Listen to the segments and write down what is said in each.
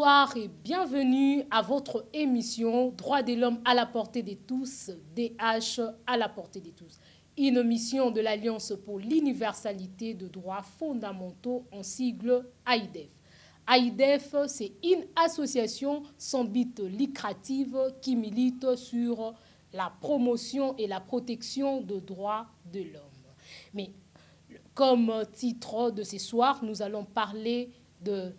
Bonsoir et bienvenue à votre émission Droits de l'homme à la portée de tous, DH à la portée de tous. Une émission de l'Alliance pour l'universalité de droits fondamentaux en sigle AIDEF. AIDEF, c'est une association sans but lucratif qui milite sur la promotion et la protection des droits de l'homme. Mais comme titre de ce soir, nous allons parler de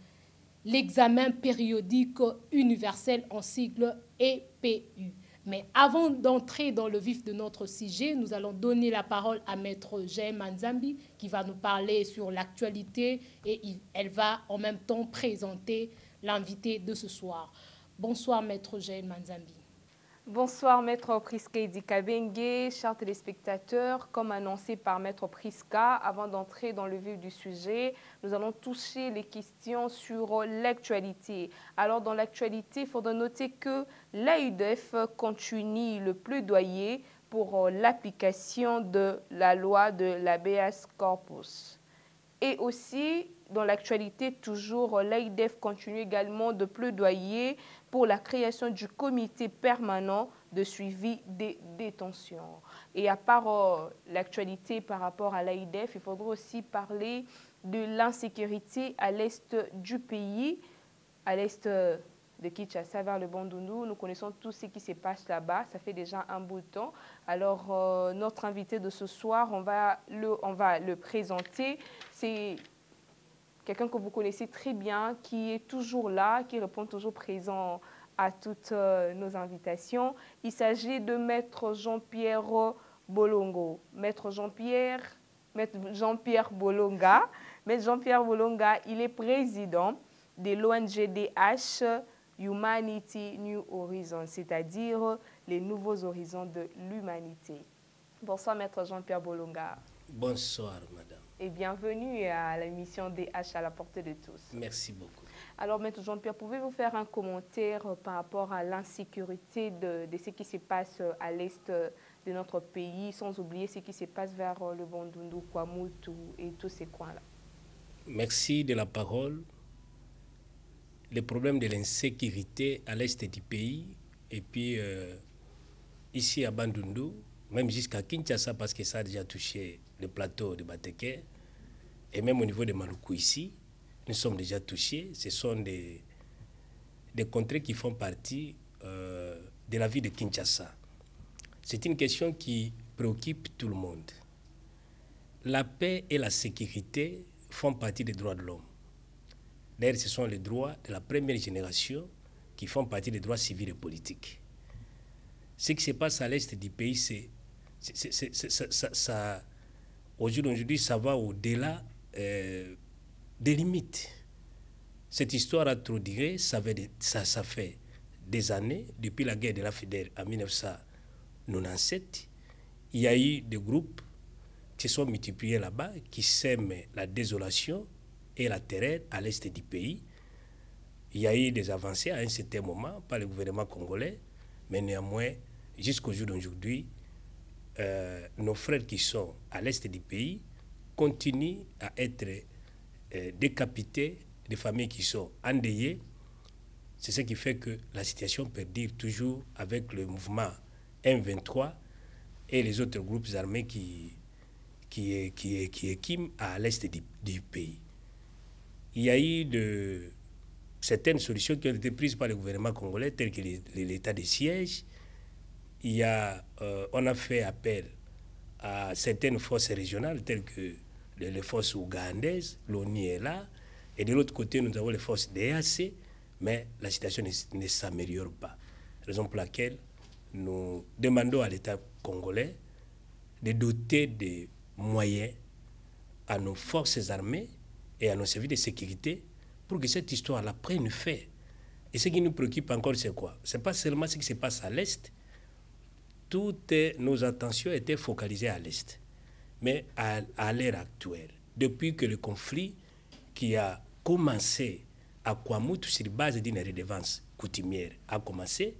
l'examen périodique universel en sigle EPU. Mais avant d'entrer dans le vif de notre sujet, nous allons donner la parole à Maître Jaël Manzambi qui va nous parler sur l'actualité et elle va en même temps présenter l'invité de ce soir. Bonsoir Maître Jaël Manzambi. Bonsoir Maître Priska Dikabengue, chers téléspectateurs. Comme annoncé par Maître Priska, avant d'entrer dans le vif du sujet, nous allons toucher les questions sur l'actualité. Alors dans l'actualité, il faudra noter que l'AIDEF continue le plaidoyer pour l'application de la loi de l'habeas corpus. Et aussi, dans l'actualité, toujours, l'AIDEF continue également de plaidoyer pour la création du comité permanent de suivi des détentions. Et à part l'actualité par rapport à l'AIDEF, il faudra aussi parler de l'insécurité à l'est du pays, à l'est de Kinshasa vers le Bandundu. Nous connaissons tout ce qui se passe là-bas, ça fait déjà un bout de temps. Alors, notre invité de ce soir, on va le présenter. C'est quelqu'un que vous connaissez très bien, qui est toujours là, qui répond toujours présent à toutes nos invitations. Il s'agit de Maître Jean-Pierre Bolongo. Maître Jean-Pierre Bolonga. Maître Jean-Pierre Bolonga, il est président de l'ONGDH Humanity New Horizons, c'est-à-dire les nouveaux horizons de l'humanité. Bonsoir Maître Jean-Pierre Bolonga. Bonsoir Madame. Et bienvenue à l'émission DH à la portée de tous. Merci beaucoup. Alors Maître Jean-Pierre, pouvez-vous faire un commentaire par rapport à l'insécurité de ce qui se passe à l'est de notre pays, sans oublier ce qui se passe vers le Bandundu, Kwamutu et tous ces coins-là? Merci de la parole. Le problème de l'insécurité à l'est du pays et puis ici à Bandundu, même jusqu'à Kinshasa parce que ça a déjà touché le plateau de Bateke et même au niveau de Maluku ici, nous sommes déjà touchés. Ce sont des contrées qui font partie de la vie de Kinshasa. C'est une question qui préoccupe tout le monde. La paix et la sécurité font partie des droits de l'homme. D'ailleurs, ce sont les droits de la première génération qui font partie des droits civils et politiques. Ce qui se passe à l'est du pays, aujourd'hui, ça va au-delà des limites. Cette histoire a trop duré, ça fait des années, depuis la guerre de la FDR en 1997, il y a eu des groupes qui se sont multipliés là-bas, qui sèment la désolation et la terreur à l'est du pays. Il y a eu des avancées à un certain moment par le gouvernement congolais, mais néanmoins, jusqu'au jour d'aujourd'hui, nos frères qui sont à l'est du pays continuent à être décapités, des familles qui sont endeuillées. C'est ce qui fait que la situation perdure toujours avec le mouvement M23 et les autres groupes armés qui équiment à l'est du pays. Il y a eu certaines solutions qui ont été prises par le gouvernement congolais, telles que l'état de siège. On a fait appel à certaines forces régionales, telles que les forces ougandaises, l'ONU est là, et de l'autre côté, nous avons les forces DAC, mais la situation ne s'améliore pas. Raison pour laquelle nous demandons à l'État congolais de doter de moyens à nos forces armées et à nos services de sécurité pour que cette histoire-là prenne fin. Et ce qui nous préoccupe encore, c'est quoi? Ce n'est pas seulement ce qui se passe à l'Est. Toutes nos attentions étaient focalisées à l'Est. Mais à l'ère actuelle, depuis que le conflit qui a commencé à Kwamutu sur base d'une redevance coutumière a commencé,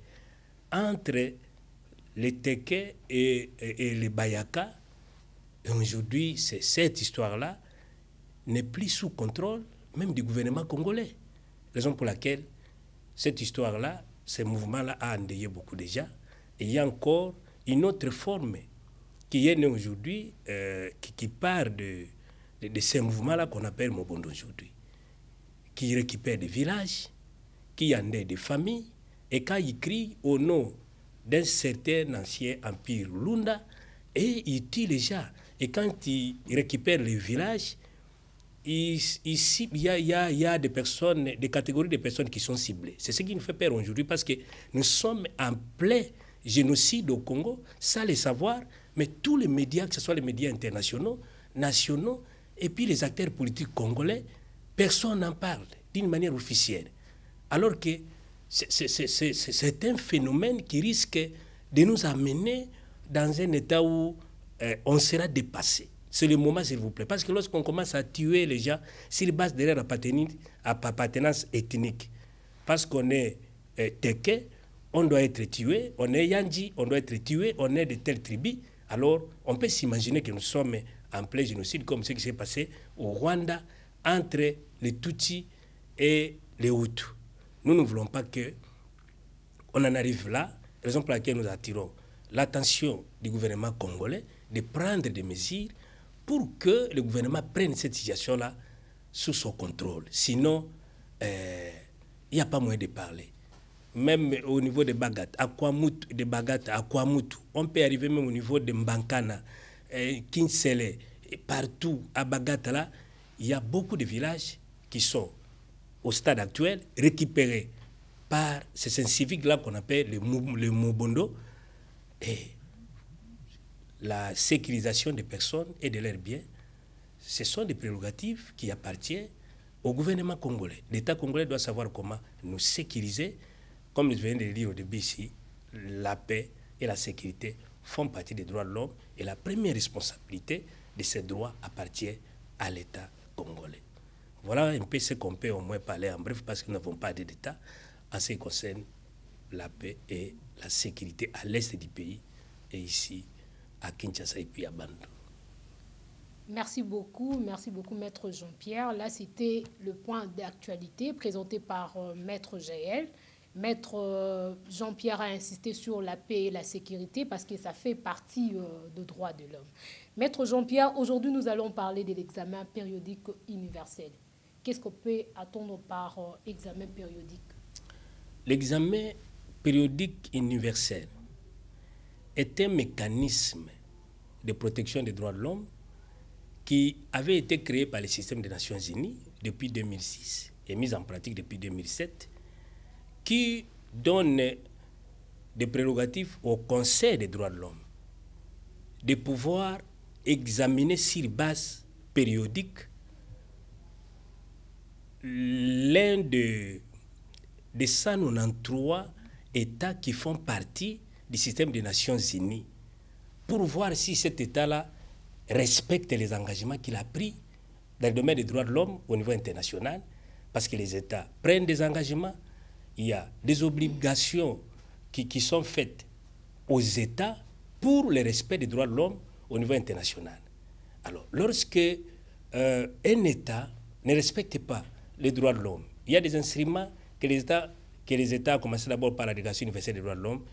entre les Teke et les Bayaka, aujourd'hui, cette histoire-là n'est plus sous contrôle même du gouvernement congolais. Raison pour laquelle cette histoire-là, ce mouvement-là a endeuillé beaucoup déjà. Et il y a encore une autre forme qui est née aujourd'hui, qui part de ces mouvements-là qu'on appelle Mobondo aujourd'hui, qui récupère des villages, qui endeuille des familles, et quand il crie au nom d'un certain ancien empire Lunda, et il tue les gens. Et quand il récupère les villages, il y a des personnes, des catégories de personnes qui sont ciblées. C'est ce qui nous fait peur aujourd'hui parce que nous sommes en plein génocide au Congo, sans le savoir, mais tous les médias, que ce soit les médias internationaux, nationaux, et puis les acteurs politiques congolais, personne n'en parle d'une manière officielle. Alors que c'est un phénomène qui risque de nous amener dans un état où on sera dépassé. C'est le moment, s'il vous plaît. Parce que lorsqu'on commence à tuer les gens, s'ils basent derrière appartenance ethnique, parce qu'on est Teke, on doit être tué, on est Yandji, on doit être tué, on est de telle tribu, alors on peut s'imaginer que nous sommes en plein génocide, comme ce qui s'est passé au Rwanda, entre les Tutsis et les Hutus. Nous ne voulons pas qu'on en arrive là, raison pour laquelle nous attirons l'attention du gouvernement congolais de prendre des mesures pour que le gouvernement prenne cette situation-là sous son contrôle. Sinon, il n'y a pas moyen de parler. Même au niveau de Bagat, à Kwamutu, on peut arriver même au niveau de Mbankana, Kinsele, partout à Bagat, là, il y a beaucoup de villages qui sont au stade actuel récupérés par ces civiques-là qu'on appelle les Mobondo, et la sécurisation des personnes et de leurs biens, ce sont des prérogatives qui appartiennent au gouvernement congolais. L'État congolais doit savoir comment nous sécuriser. Comme je viens de le dire au début ici, la paix et la sécurité font partie des droits de l'homme et la première responsabilité de ces droits appartient à l'État congolais. Voilà un peu ce qu'on peut au moins parler en bref parce que nous n'avons pas d'État en ce qui concerne la paix et la sécurité à l'est du pays et ici à Kinshasa et puis à Bandung. Merci beaucoup, Maître Jean-Pierre. Là, c'était le point d'actualité présenté par Maître Jaël. Maître Jean-Pierre a insisté sur la paix et la sécurité parce que ça fait partie des droits de l'homme. Maître Jean-Pierre, aujourd'hui, nous allons parler de l'examen périodique universel. Qu'est-ce qu'on peut attendre par examen périodique? L'examen périodique universel est un mécanisme de protection des droits de l'homme qui avait été créé par le système des Nations Unies depuis 2006 et mis en pratique depuis 2007, qui donne des prérogatives au Conseil des droits de l'homme de pouvoir examiner sur base périodique l'un des 193 États qui font partie du système des Nations Unies pour voir si cet État-là respecte les engagements qu'il a pris dans le domaine des droits de l'homme au niveau international, parce que les États prennent des engagements, il y a des obligations qui sont faites aux États pour le respect des droits de l'homme au niveau international. Alors, lorsque un État ne respecte pas les droits de l'homme, il y a des instruments que les États, à commencer d'abord par la Déclaration universelle des droits de l'homme,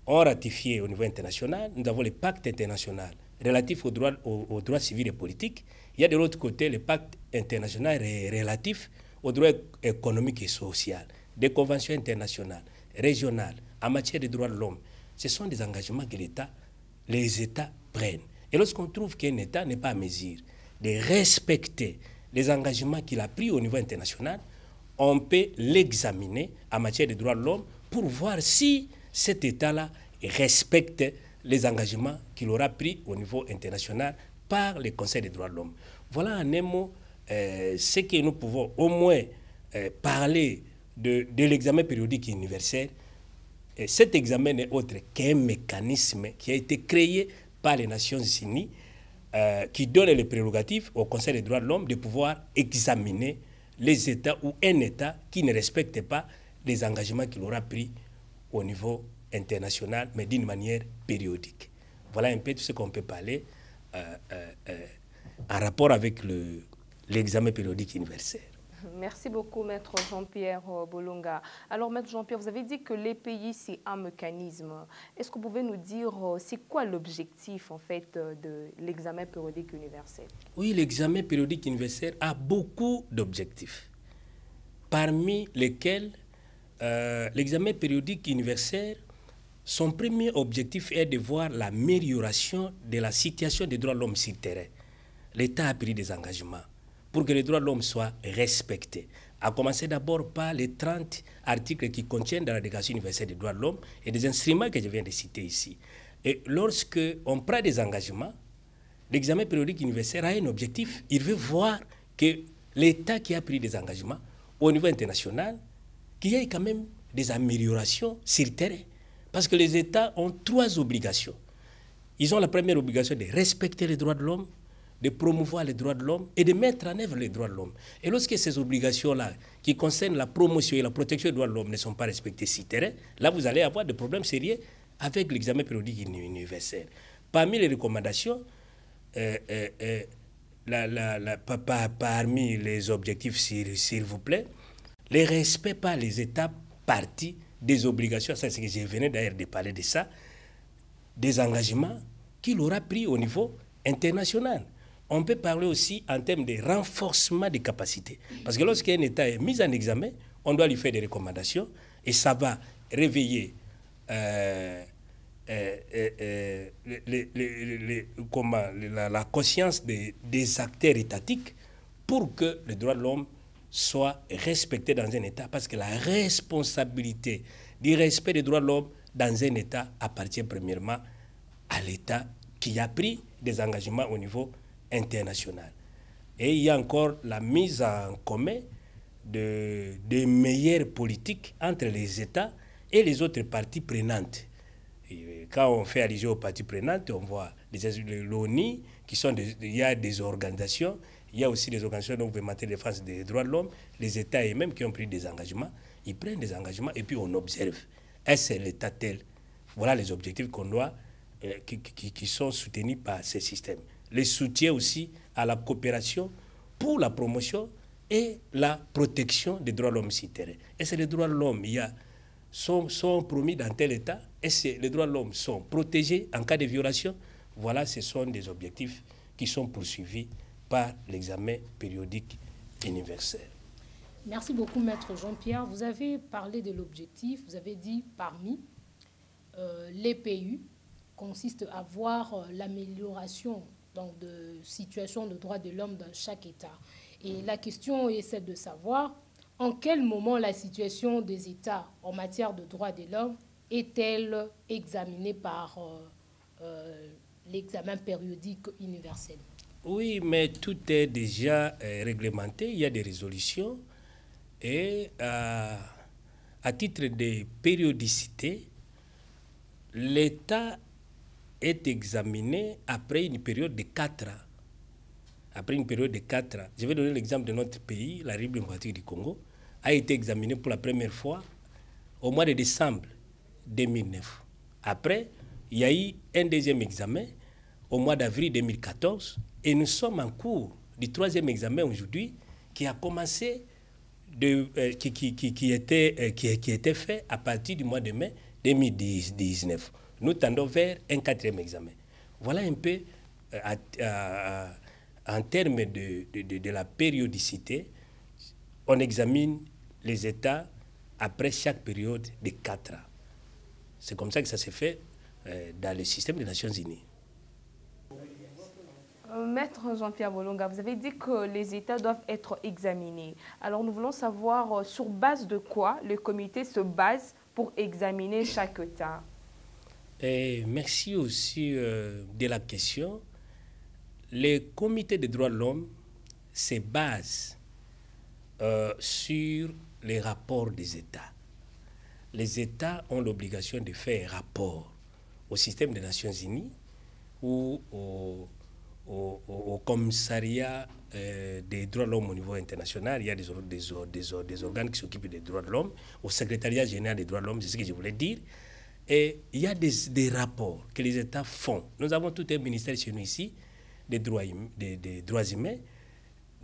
ont ratifié au niveau international. Nous avons le pacte international relatif aux droits civils et politiques. Il y a de l'autre côté le pacte international relatif aux droits économiques et sociaux, des conventions internationales, régionales, en matière de droits de l'homme. Ce sont des engagements que les États prennent. Et lorsqu'on trouve qu'un État n'est pas à mesure de respecter les engagements qu'il a pris au niveau international, on peut l'examiner en matière de droits de l'homme pour voir si cet État-là respecte les engagements qu'il aura pris au niveau international par le Conseil des droits de l'homme. Voilà en un mot ce que nous pouvons au moins parler de l'examen périodique universel. Et cet examen n'est autre qu'un mécanisme qui a été créé par les Nations Unies qui donne les prérogatives au Conseil des droits de l'homme de pouvoir examiner les États ou un État qui ne respecte pas les engagements qu'il aura pris au niveau international, mais d'une manière périodique. Voilà un peu tout ce qu'on peut parler en rapport avec l'examen périodique universel. Merci beaucoup, Maître Jean-Pierre Bolonga. Alors, Maître Jean-Pierre, vous avez dit que les pays, c'est un mécanisme. Est-ce que vous pouvez nous dire, c'est quoi l'objectif, en fait, de l'examen périodique universel? Oui, l'examen périodique universel a beaucoup d'objectifs, parmi lesquels l'examen périodique universel, son premier objectif est de voir l'amélioration de la situation des droits de l'homme sur le terrain. L'État a pris des engagements pour que les droits de l'homme soient respectés. À commencer d'abord par les 30 articles qui contiennent dans la Déclaration universelle des droits de l'homme et des instruments que je viens de citer ici. Et lorsque on prend des engagements, l'examen périodique universel a un objectif. Il veut voir que l'État qui a pris des engagements au niveau international, qu'il y ait quand même des améliorations sur le terrain. Parce que les États ont 3 obligations. Ils ont la première obligation de respecter les droits de l'homme, de promouvoir les droits de l'homme et de mettre en œuvre les droits de l'homme. Et lorsque ces obligations-là, qui concernent la promotion et la protection des droits de l'homme, ne sont pas respectées sur le terrain, là, vous allez avoir des problèmes sérieux avec l'examen périodique universel. Parmi les recommandations, parmi les objectifs, s'il vous plaît, le respect par les États parties des obligations, ça c'est que je venais d'ailleurs de parler de ça, des engagements qu'il aura pris au niveau international. On peut parler aussi en termes de renforcement des capacités. Parce que lorsqu'un État est mis en examen, on doit lui faire des recommandations et ça va réveiller la conscience des acteurs étatiques pour que les droits de l'homme soient respectés dans un État. Parce que la responsabilité du respect des droits de l'homme dans un État appartient premièrement à l'État qui a pris des engagements au niveau international. Et il y a encore la mise en commun des meilleures politiques entre les États et les autres parties prenantes. Et quand on fait allusion aux parties prenantes, on voit l'ONU, il y a des organisations, il y a aussi des organisations dont vous de défense des droits de l'homme, les États eux-mêmes qui ont pris des engagements, ils prennent des engagements et puis on observe. Est-ce l'État tel? Voilà les objectifs qu'on doit, qui sont soutenus par ces systèmes. Le soutien aussi à la coopération pour la promotion et la protection des droits de l'homme sur le terrain. Et c'est les droits de l'homme, sont promis dans tel État, et les droits de l'homme sont protégés en cas de violation. Voilà, ce sont des objectifs qui sont poursuivis par l'examen périodique universel. Merci beaucoup, Maître Jean-Pierre. Vous avez parlé de l'objectif, vous avez dit parmi les pays consiste à voir l'amélioration donc, de situation de droits de l'homme dans chaque État. Et la question est celle de savoir en quel moment la situation des États en matière de droits de l'homme est-elle examinée par l'examen périodique universel? Oui, mais tout est déjà réglementé, il y a des résolutions et à titre de périodicité, l'État est examiné après une période de 4 ans. Après une période de 4 ans, je vais donner l'exemple de notre pays, la République démocratique du Congo, a été examiné pour la première fois au mois de décembre 2009. Après, il y a eu un deuxième examen au mois d'avril 2014 et nous sommes en cours du 3e examen aujourd'hui qui a commencé, qui était fait à partir du mois de mai 2019. Nous tendons vers un 4e examen. Voilà un peu en termes de la périodicité, on examine les États après chaque période de 4 ans. C'est comme ça que ça se fait dans le système des Nations Unies. Maître Jean-Pierre Bolonga, vous avez dit que les États doivent être examinés. Alors nous voulons savoir sur base de quoi le comité se base pour examiner chaque État. Et merci aussi de la question. Le comité des droits de l'homme se base sur les rapports des États. Les États ont l'obligation de faire un rapport au système des Nations Unies ou au commissariat des droits de l'homme au niveau international. Il y a des organes qui s'occupent des droits de l'homme, au secrétariat général des droits de l'homme, c'est ce que je voulais dire. Et il y a des rapports que les États font. Nous avons tout un ministère chez nous ici, des droits humains.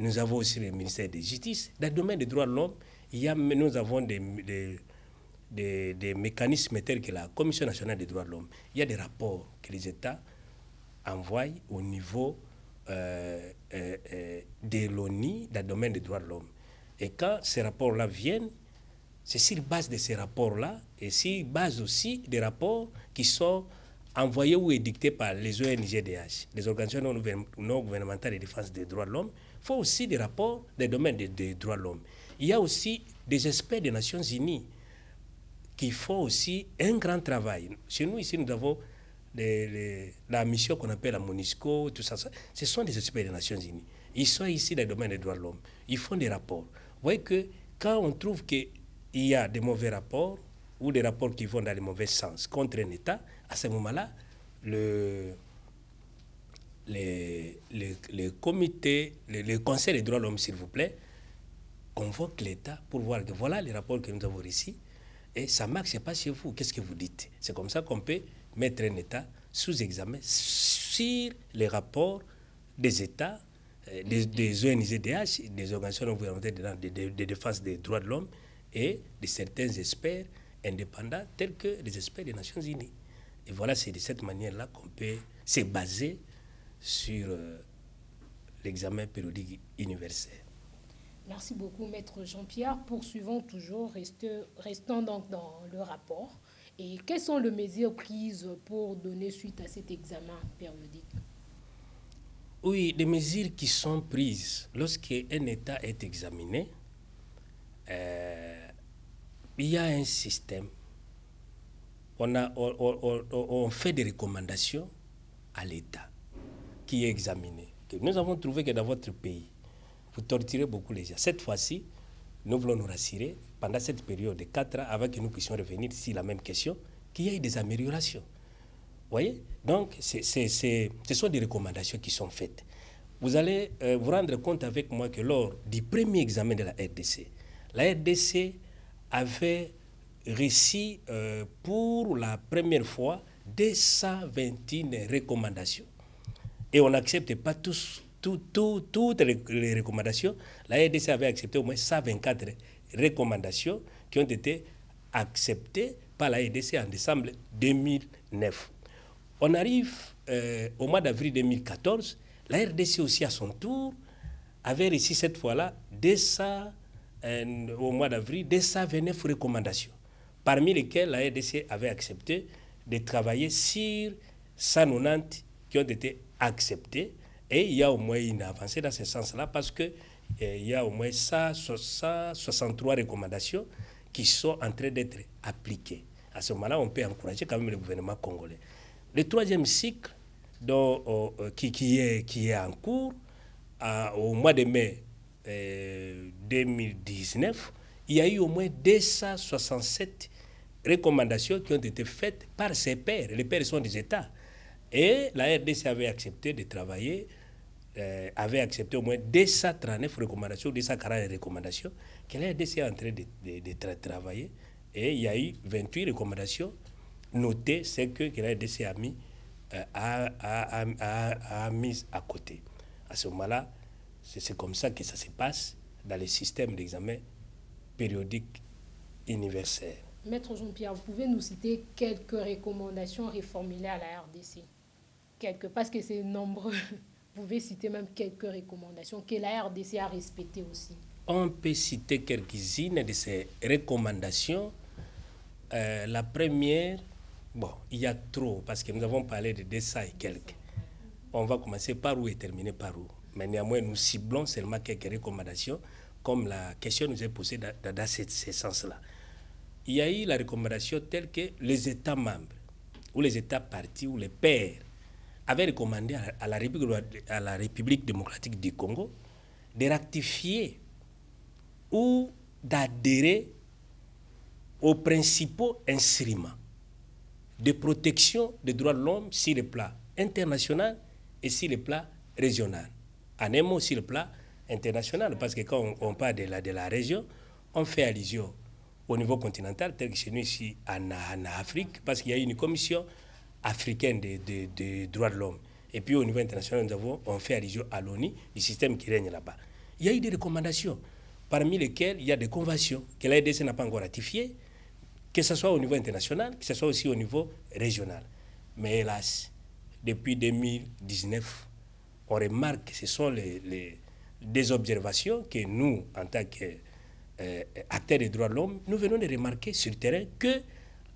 nous avons aussi le ministère de la Justice. Dans le domaine des droits de l'homme, nous avons des mécanismes tels que la Commission nationale des droits de l'homme. Il y a des rapports que les États envoient au niveau de l'ONU dans le domaine des droits de l'homme. Et quand ces rapports-là viennent, c'est sur base de ces rapports-là et sur base aussi des rapports qui sont envoyés ou édictés par les ONGDH, les organisations non gouvernementales de défense des droits de l'homme. Il faut aussi des rapports dans le domaine des droits de l'homme. Il y a aussi des experts des Nations Unies qui font aussi un grand travail. Chez nous, ici, nous avons la mission qu'on appelle la MONUSCO, tout ça. Ce sont des experts des Nations Unies. Ils sont ici dans le domaine des droits de l'homme. Ils font des rapports. Vous voyez que quand on trouve qu'il y a des mauvais rapports ou des rapports qui vont dans le mauvais sens contre un État, à ce moment-là, le comité, le Conseil des droits de l'homme, s'il vous plaît, convoque l'État pour voir que voilà les rapports que nous avons ici et ça ne marche pas chez vous. Qu'est-ce que vous dites? C'est comme ça qu'on peut mettre un État sous examen sur les rapports des États, des ONGDH, des organisations non gouvernementales de défense des droits de l'homme et de certains experts indépendants tels que les experts des Nations Unies. Et voilà, c'est de cette manière-là qu'on peut se baser sur l'examen périodique universel. Merci beaucoup, Maître Jean-Pierre. Poursuivons toujours, restons donc dans le rapport. Et quelles sont les mesures prises pour donner suite à cet examen périodique? Oui, les mesures qui sont prises lorsqu'un État est examiné, il y a un système. On fait des recommandations à l'État qui est examiné. Nous avons trouvé que dans votre pays, vous torturez beaucoup les gens. Cette fois-ci, nous voulons nous rassurer, pendant cette période de 4 ans, avant que nous puissions revenir sur la même question, qu'il y ait des améliorations. Vous voyez? Donc, ce sont des recommandations qui sont faites. Vous allez vous rendre compte avec moi que lors du premier examen de la RDC avait reçu pour la première fois 221 recommandations. Et on n'accepte pas toutes les recommandations. La RDC avait accepté au moins 124 recommandations qui ont été acceptées par la RDC en décembre 2009. On arrive au mois d'avril 2014, la RDC aussi à son tour avait reçu cette fois-là au mois d'avril 229 recommandations, parmi lesquelles la RDC avait accepté de travailler sur 190 qui ont été acceptées. Et il y a au moins une avancée dans ce sens-là parce qu'il y a au moins 163 recommandations qui sont en train d'être appliquées. À ce moment-là, on peut encourager quand même le gouvernement congolais. Le troisième cycle qui est en cours, au mois de mai 2019, il y a eu au moins 267 recommandations qui ont été faites par ses pairs. Les pairs sont des États. Et la RDC avait accepté de travailler, avait accepté au moins 239 recommandations, 240 recommandations que la RDC est en train de travailler. Et il y a eu 28 recommandations notées, c'est que la RDC a mis à côté. À ce moment-là, c'est comme ça que ça se passe dans le système d'examen périodique universel. Maître Jean-Pierre, vous pouvez nous citer quelques recommandations reformulées à la RDC? Quelques, parce que c'est nombreux. Vous pouvez citer même quelques recommandations que la RDC a respectées aussi. On peut citer quelques-unes de ces recommandations. La première, bon, il y a trop, parce que nous avons parlé de 200 et quelques. On va commencer par où et terminer par où. Mais néanmoins, nous ciblons seulement quelques recommandations, comme la question nous est posée dans ce sens-là. Il y a eu la recommandation telle que les États membres, ou les États partis, ou les pairs, avaient recommandé à la République démocratique du Congo de ratifier ou d'adhérer aux principaux instruments de protection des droits de l'homme sur le plan international et sur le plan régional. En un mot, sur le plan international, parce que quand on parle de la région, on fait allusion au niveau continental, tel que chez nous ici en Afrique, parce qu'il y a une commission africaine des droits de l'homme. Et puis au niveau international, on fait allusion à l'ONU, du système qui règne là-bas. il y a eu des recommandations, parmi lesquelles il y a des conventions que la RDC n'a pas encore ratifiées, que ce soit au niveau international, que ce soit aussi au niveau régional. Mais hélas, depuis 2019, on remarque que ce sont des observations que nous, en tant qu'acteurs des droits de l'homme, nous venons de remarquer sur le terrain que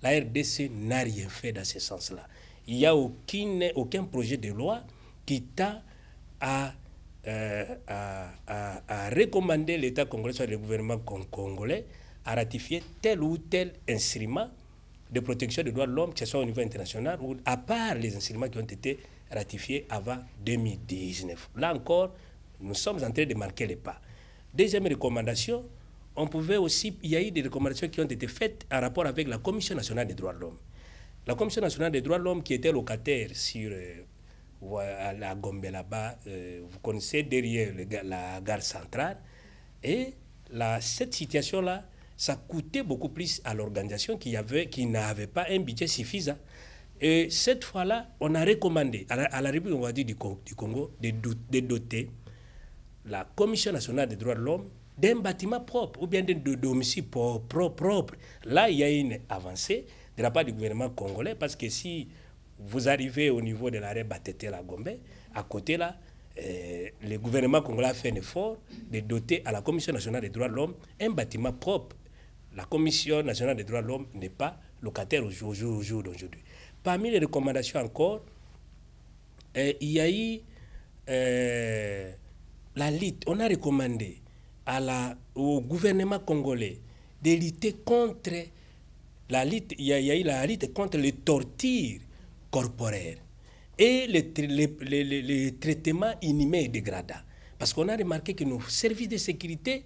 la RDC n'a rien fait dans ce sens-là. Il n'y a aucun projet de loi qui tend à recommander l'État congolais, soit le gouvernement congolais, à ratifier tel ou tel instrument de protection des droits de l'homme, que ce soit au niveau international, ou à part les instruments qui ont été ratifiés avant 2019. Là encore, nous sommes en train de marquer les pas. Deuxième recommandation, il y a eu des recommandations qui ont été faites en rapport avec la Commission nationale des droits de l'homme. La Commission nationale des droits de l'homme qui était locataire sur à la Gombe là-bas, vous connaissez, derrière la gare centrale, et cette situation-là, ça coûtait beaucoup plus à l'organisation qui n'avait pas un budget suffisant. Et cette fois-là, on a recommandé à la République, on va dire, du Congo de doter la Commission nationale des droits de l'homme d'un bâtiment propre ou bien d'un domicile propre. Là, il y a une avancée de la part du gouvernement congolais, parce que si vous arrivez au niveau de l'arrêt Batete la Gombe, à côté là, le gouvernement congolais a fait un effort de doter à la Commission nationale des droits de l'homme un bâtiment propre. La Commission nationale des droits de l'homme n'est pas locataire au jour d'aujourd'hui. Parmi les recommandations encore, il y a eu la lutte. On a recommandé au gouvernement congolais de lutter contre la lutte. Il y a eu la lutte contre les tortures corporelles et les traitements inhumains et dégradants. Parce qu'on a remarqué que nos services de sécurité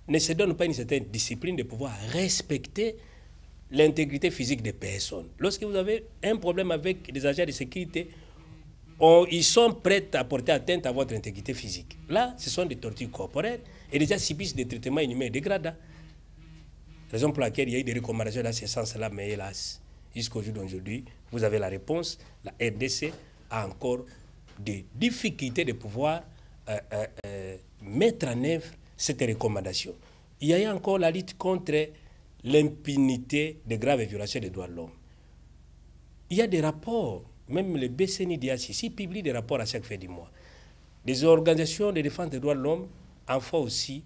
ne se donnent pas une certaine discipline de pouvoir respecter l'intégrité physique des personnes. Lorsque vous avez un problème avec des agents de sécurité, ils sont prêts à porter atteinte à votre intégrité physique. Là, ce sont des tortures corporelles et déjà subissent des traitements inhumains et dégradants. Raison pour laquelle il y a eu des recommandations dans ce sens-là, mais hélas, jusqu'au jour d'aujourd'hui, vous avez la réponse. La RDC a encore des difficultés de pouvoir mettre en œuvre cette recommandation. Il y a eu encore la lutte contre l'impunité de graves violations des droits de l'homme. Il y a des rapports, même le BCNIDHC publie des rapports à chaque fin du mois. Les organisations de défense des droits de l'homme en font aussi,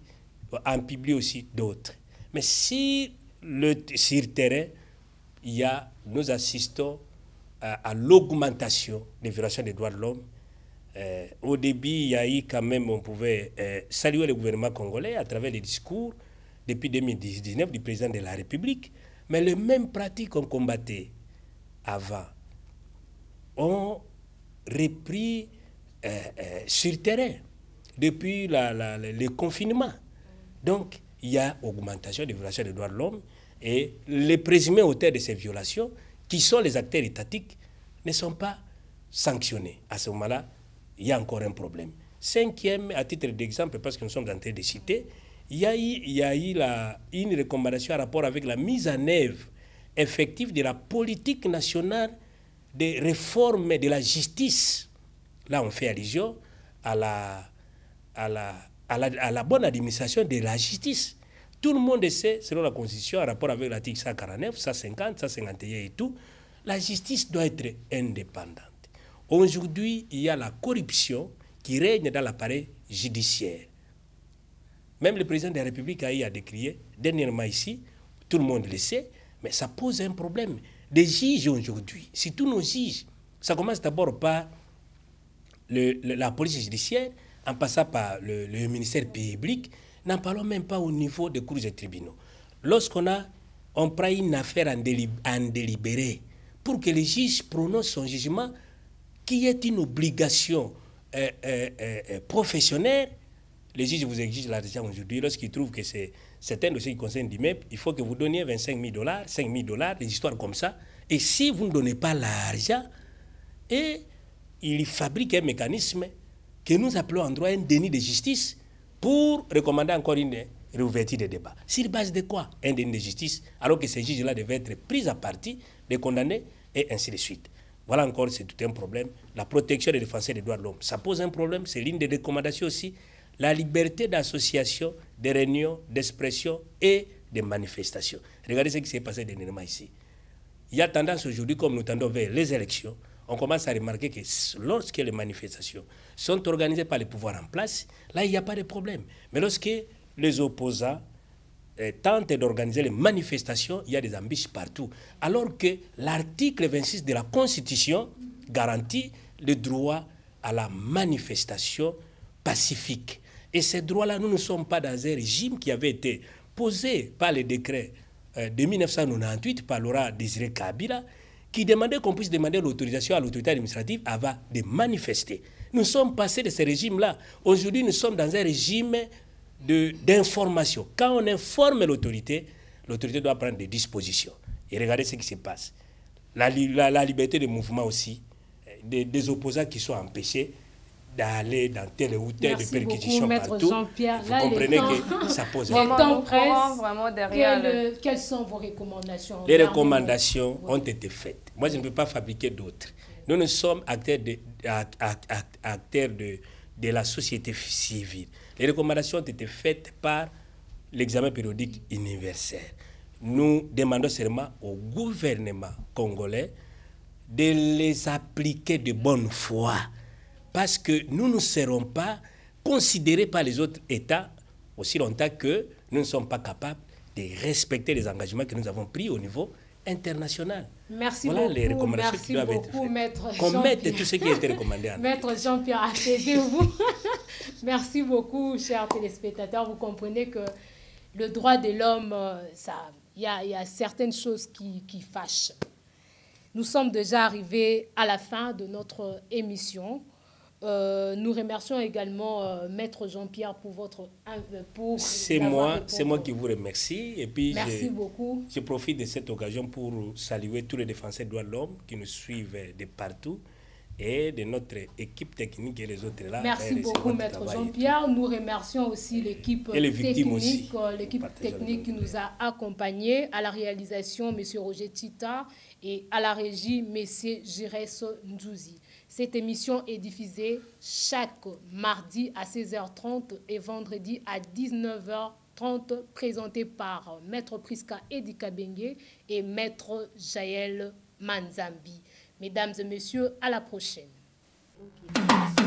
en publient aussi d'autres. Mais si sur le terrain, nous assistons à l'augmentation des violations des droits de l'homme. Au début, il y a eu quand même, on pouvait saluer le gouvernement congolais à travers les discours depuis 2019 du président de la République, mais les mêmes pratiques qu'on combattait avant ont repris sur le terrain depuis le confinement. Donc, il y a augmentation des violations des droits de l'homme et les présumés auteurs de ces violations, qui sont les acteurs étatiques, ne sont pas sanctionnés. À ce moment-là, il y a encore un problème. Cinquième, à titre d'exemple, parce que nous sommes en train de citer, il y a eu une recommandation en rapport avec la mise en œuvre effective de la politique nationale de réforme de la justice. Là, on fait allusion à la bonne administration de la justice. Tout le monde sait, selon la Constitution, en rapport avec l'article 149, 150, 151 et tout, la justice doit être indépendante. Aujourd'hui, il y a la corruption qui règne dans l'appareil judiciaire. Même le président de la République a eu à décrier dernièrement ici, tout le monde le sait, mais ça pose un problème. Des juges aujourd'hui, si tous nos juges, ça commence d'abord par la police judiciaire, en passant par le ministère public, n'en parlons même pas au niveau des cours et tribunaux. Lorsqu'on prend une affaire en délibéré, pour que les juges prononcent son jugement, qui est une obligation professionnelle, les juges vous exigent l'argent aujourd'hui. Lorsqu'ils trouvent que c'est un dossier qui concerne l'immeuble, il faut que vous donniez $25 000, $5 000, des histoires comme ça. Et si vous ne donnez pas l'argent, ils fabriquent un mécanisme que nous appelons en droit un déni de justice pour recommander encore une réouverture des débats. Sur base de quoi? Un déni de justice, alors que ces juges-là devaient être pris à partie, des condamnés, et ainsi de suite. Voilà encore, c'est tout un problème. La protection des défenseurs des droits de l'homme, ça pose un problème, c'est l'une des recommandations aussi. la liberté d'association, de réunion, d'expression et de manifestation. Regardez ce qui s'est passé dernièrement ici. Il y a tendance aujourd'hui, comme nous tendons vers les élections, on commence à remarquer que lorsque les manifestations sont organisées par les pouvoirs en place, là, il n'y a pas de problème. Mais lorsque les opposants tentent d'organiser les manifestations, il y a des embûches partout. Alors que l'article 26 de la Constitution garantit le droit à la manifestation pacifique. Et ces droits-là, nous ne sommes pas dans un régime qui avait été posé par le décret de 1998 par Laurent Désiré Kabila, qui demandait qu'on puisse demander l'autorisation à l'autorité administrative avant de manifester. Nous sommes passés de ce régime-là. Aujourd'hui, nous sommes dans un régime d'information. Quand on informe l'autorité doit prendre des dispositions. Et regardez ce qui se passe. La liberté de mouvement aussi, des opposants qui sont empêchés d'aller dans telle ou telle perquisition partout. Vous comprenez que ça pose un problème. Quelles sont vos recommandations? Les recommandations ont été faites. Moi, je ne peux pas fabriquer d'autres. Nous sommes acteurs de la société civile. Les recommandations ont été faites par l'examen périodique universel. Nous demandons seulement au gouvernement congolais de les appliquer de bonne foi. Parce que nous ne serons pas considérés par les autres États aussi longtemps que nous ne sommes pas capables de respecter les engagements que nous avons pris au niveau international. Merci voilà beaucoup, les recommandations qui doivent être faites. Qu'on mette tout ce qui a été recommandé. Maître Jean-Pierre, asseyez-vous. Merci beaucoup, chers téléspectateurs. Vous comprenez que le droit de l'homme, il y a certaines choses qui fâchent. Nous sommes déjà arrivés à la fin de notre émission. Nous remercions également Maître Jean-Pierre pour votre... C'est moi qui vous remercie. Et puis merci beaucoup. Je profite de cette occasion pour saluer tous les défenseurs des droits de l'homme qui nous suivent de partout et de notre équipe technique et les autres là. Merci beaucoup, Maître Jean-Pierre. Nous remercions aussi l'équipe technique, qui nous a accompagnés à la réalisation, M. Roger Tita, et à la régie, M. Jires Ndouzi. Cette émission est diffusée chaque mardi à 16h30 et vendredi à 19h30, présentée par Maître Priska Edikabengue et Maître Jaël Manzambi. Mesdames et messieurs, à la prochaine. Okay.